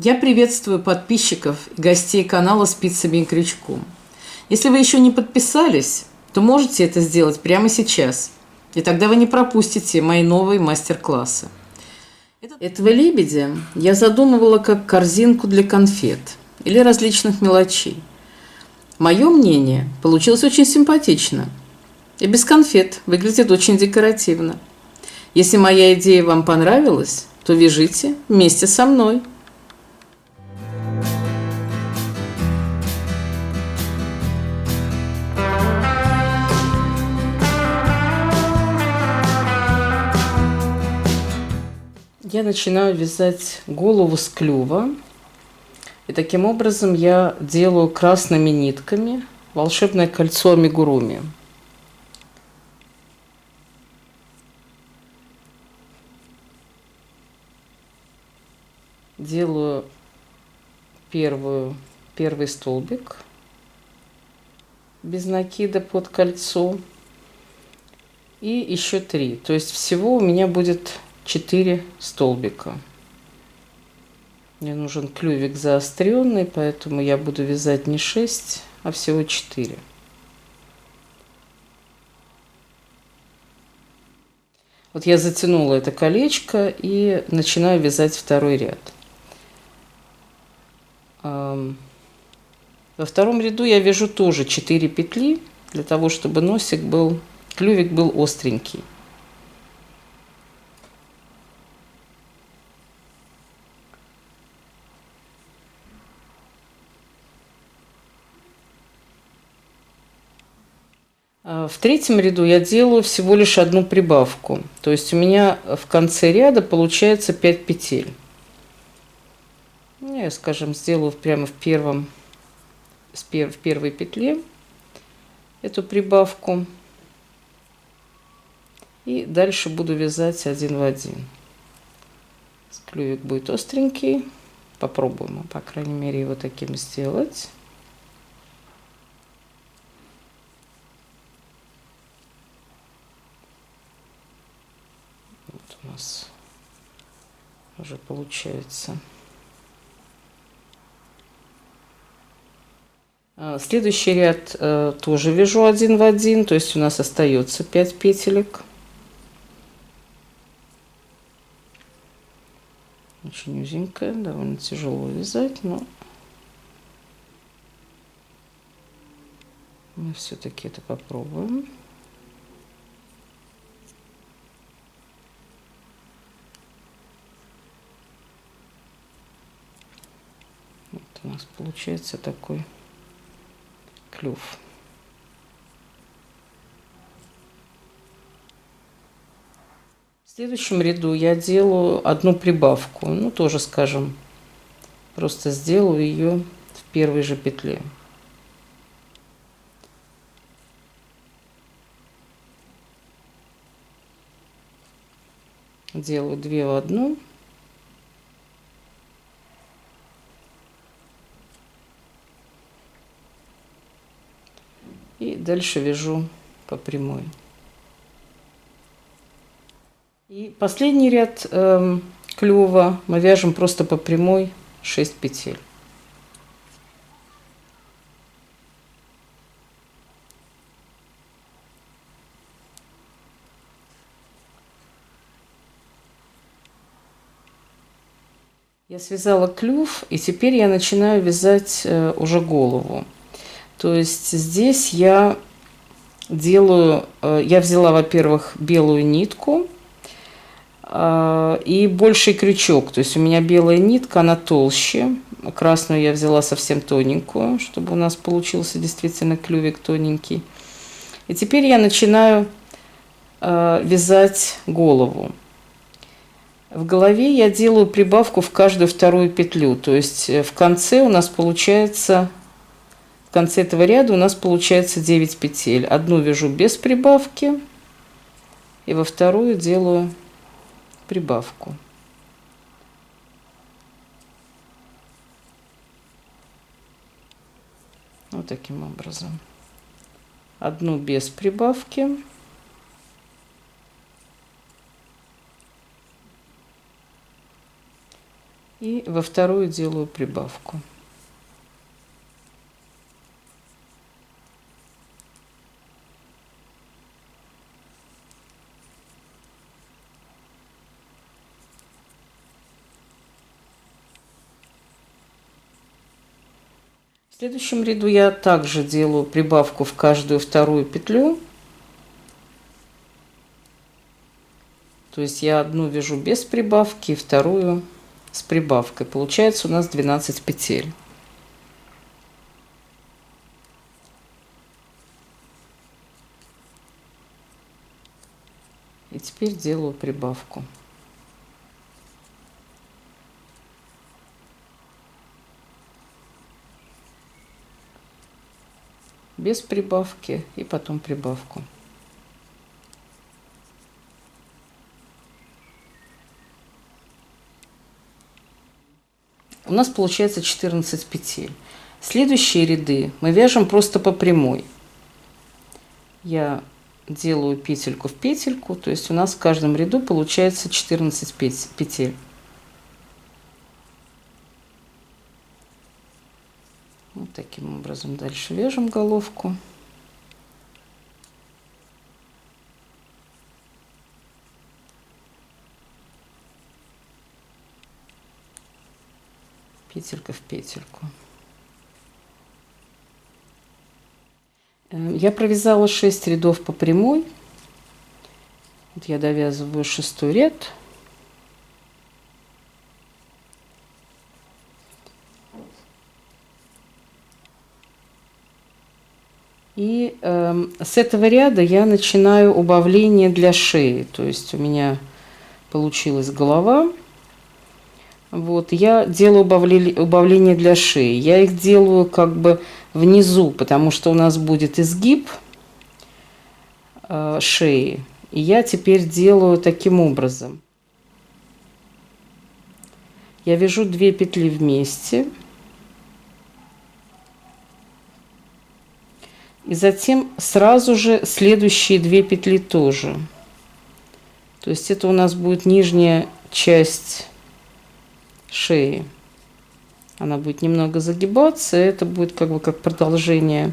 Я приветствую подписчиков и гостей канала «Спицами и крючком». Если вы еще не подписались, то можете это сделать прямо сейчас, и тогда вы не пропустите мои новые мастер-классы. Этого лебедя я задумывала как корзинку для конфет или различных мелочей. Мое мнение, получилось очень симпатично. И без конфет выглядит очень декоративно. Если моя идея вам понравилась, то вяжите вместе со мной. Я начинаю вязать голову с клюва. И таким образом я делаю красными нитками волшебное кольцо амигуруми. Делаю первый столбик без накида под кольцо. И еще 3. То есть всего у меня будет 4 столбика. Мне нужен клювик заостренный, поэтому я буду вязать не 6, а всего 4. Вот я затянула это колечко и начинаю вязать второй ряд. Во втором ряду я вяжу тоже 4 петли, для того, чтобы клювик был остренький. В третьем ряду я делаю всего лишь одну прибавку. То есть у меня в конце ряда получается 5 петель. Я, скажем, сделаю прямо в первой петле эту прибавку. И дальше буду вязать один в один. Клювик будет остренький. Попробуем, по крайней мере, его таким сделать. Вот у нас уже получается. Следующий ряд тоже вяжу один в один, то есть у нас остается 5 петелек. Очень узенькая, довольно тяжело вязать, но мы все-таки это попробуем. Вот у нас получается такой клюв. В следующем ряду я делаю одну прибавку, тоже, скажем, просто сделаю ее в первой же петле. Делаю 2 в одну. И дальше вяжу по прямой. И последний ряд клюва мы вяжем просто по прямой 6 петель. Я связала клюв, и теперь я начинаю вязать уже голову. То есть здесь я взяла, во-первых, белую нитку и больший крючок. То есть у меня белая нитка, она толще. Красную я взяла совсем тоненькую, чтобы у нас получился действительно клювик тоненький. И теперь я начинаю вязать голову. В голове я делаю прибавку в каждую вторую петлю. То есть в конце в конце этого ряда у нас получается 9 петель. Одну вяжу без прибавки, и во вторую делаю прибавку. Вот таким образом. Одну без прибавки. И во вторую делаю прибавку. В следующем ряду я также делаю прибавку в каждую вторую петлю. То есть я одну вяжу без прибавки, вторую с прибавкой. Получается у нас 12 петель. И теперь делаю прибавку. Без прибавки и потом прибавку. У нас получается 14 петель. Следующие ряды мы вяжем просто по прямой. Я делаю петельку в петельку, то есть у нас в каждом ряду получается 14 петель. Вот таким образом дальше вяжем головку. Петелька в петельку. Я провязала 6 рядов по прямой. Вот я довязываю 6-й ряд. И с этого ряда я начинаю убавление для шеи. То есть у меня получилась голова. Вот, я делаю убавление для шеи. Я их делаю как бы внизу, потому что у нас будет изгиб шеи. И я теперь делаю таким образом. Я вяжу 2 петли вместе. И затем сразу же следующие 2 петли тоже. То есть это у нас будет нижняя часть шеи. Она будет немного загибаться, и это будет как бы как продолжение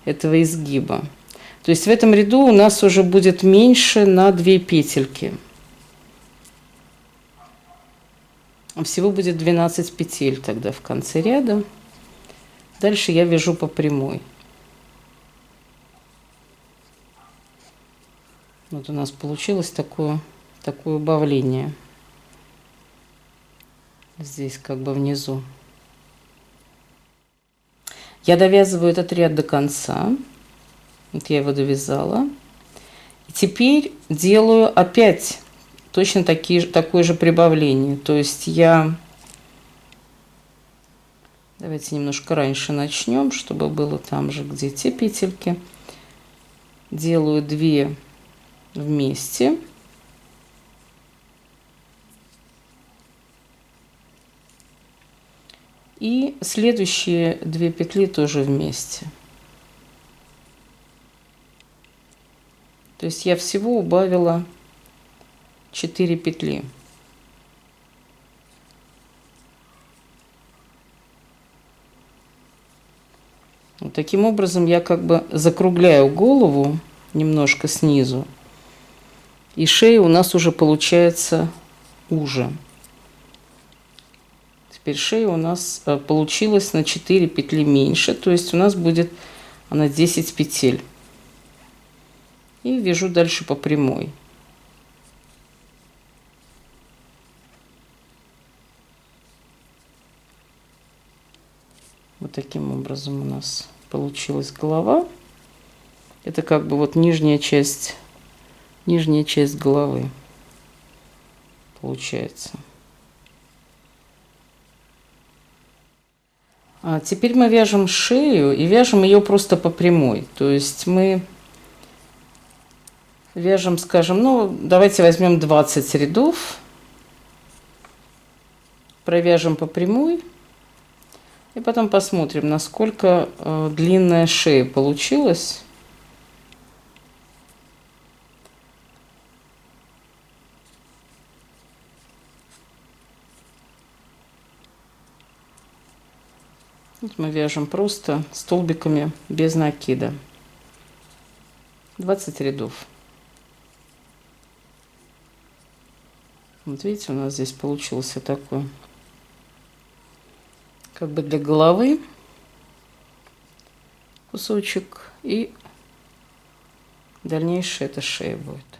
этого изгиба. То есть в этом ряду у нас уже будет меньше на 2 петельки. Всего будет 12 петель тогда в конце ряда. Дальше я вяжу по прямой. Вот у нас получилось такое убавление. Здесь как бы внизу. Я довязываю этот ряд до конца. Вот я его довязала. И теперь делаю опять точно такое же прибавление. То есть я... Давайте немножко раньше начнем, чтобы было там же, где те петельки. Делаю 2 вместе. И следующие 2 петли тоже вместе. То есть я всего убавила 4 петли. Вот таким образом я как бы закругляю голову немножко снизу. И шея у нас уже получается уже. Теперь шея у нас получилась на 4 петли меньше. То есть у нас будет она 10 петель. И вяжу дальше по прямой. Вот таким образом у нас получилась голова. Это как бы вот нижняя часть головы получается. А теперь мы вяжем шею и вяжем ее просто по прямой. То есть мы вяжем, скажем, ну, давайте возьмем 20 рядов, провяжем по прямой и потом посмотрим, насколько длинная шея получилась. Вот мы вяжем просто столбиками без накида. 20 рядов. Вот видите, у нас здесь получился такой, как бы для головы кусочек, и дальнейшее это шея будет.